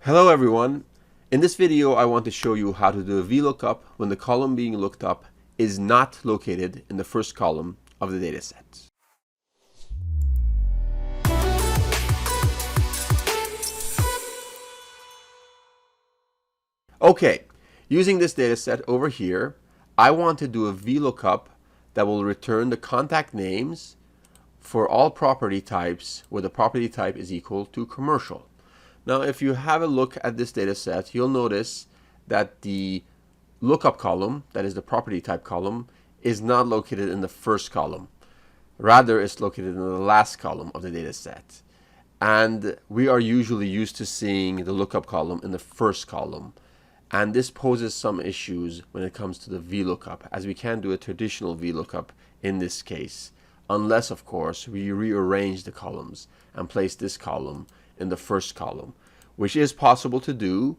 Hello everyone. In this video I want to show you how to do a VLOOKUP when the column being looked up is not located in the first column of the dataset. Okay, using this dataset over here, I want to do a VLOOKUP that will return the contact names for all property types where the property type is equal to commercial. Now, if you have a look at this data set, you'll notice that the lookup column, that is the property type column, is not located in the first column. Rather, it's located in the last column of the data set. And we are usually used to seeing the lookup column in the first column. And this poses some issues when it comes to the VLOOKUP, as we can't do a traditional VLOOKUP in this case, unless, of course, we rearrange the columns and place this column in the first column, which is possible to do,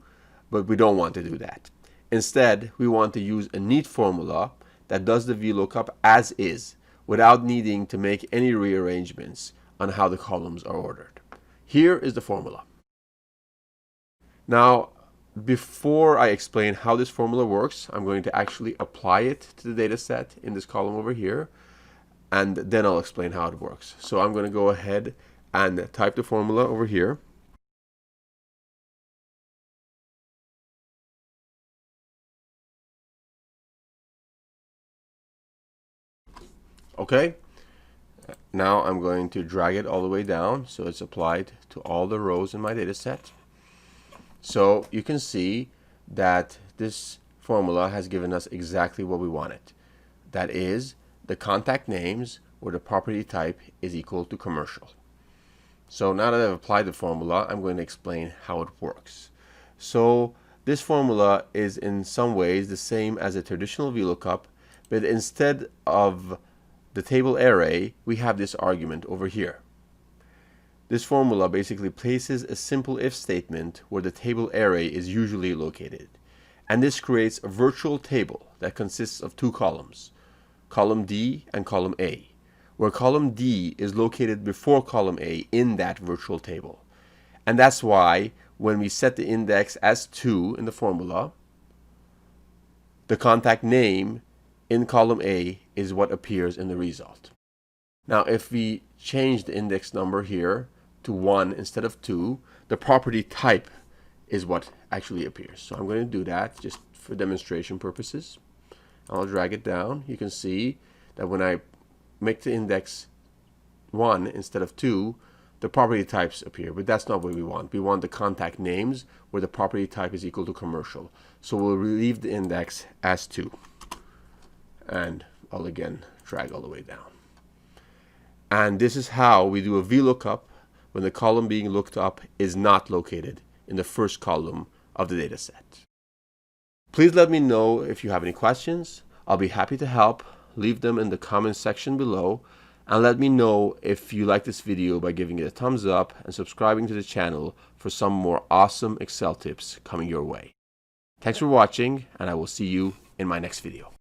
but we don't want to do that. Instead, we want to use a neat formula that does the VLOOKUP as is, without needing to make any rearrangements on how the columns are ordered. Here is the formula. Now, before I explain how this formula works, I'm going to actually apply it to the data set in this column over here, and then I'll explain how it works. So I'm going to go ahead and type the formula over here. Okay, now I'm going to drag it all the way down so it's applied to all the rows in my data set. So you can see that this formula has given us exactly what we wanted. That is the contact names where the property type is equal to commercial. So now that I've applied the formula, I'm going to explain how it works. So this formula is in some ways the same as a traditional VLOOKUP, but instead of the table array, we have this argument over here. This formula basically places a simple if statement where the table array is usually located. And this creates a virtual table that consists of two columns, column D and column A, where column D is located before column A in that virtual table. And that's why when we set the index as 2 in the formula, the contact name in column A is what appears in the result. Now, if we change the index number here to 1 instead of 2, the property type is what actually appears. So I'm going to do that just for demonstration purposes. I'll drag it down. You can see that when I make the index 1 instead of 2, the property types appear, but that's not what we want. We want the contact names where the property type is equal to commercial. So we'll leave the index as 2. And I'll again drag all the way down. And this is how we do a VLOOKUP when the column being looked up is not located in the first column of the data set. Please let me know if you have any questions. I'll be happy to help. Leave them in the comment section below, and let me know if you like this video by giving it a thumbs up and subscribing to the channel for some more awesome Excel tips coming your way. Thanks for watching, and I will see you in my next video.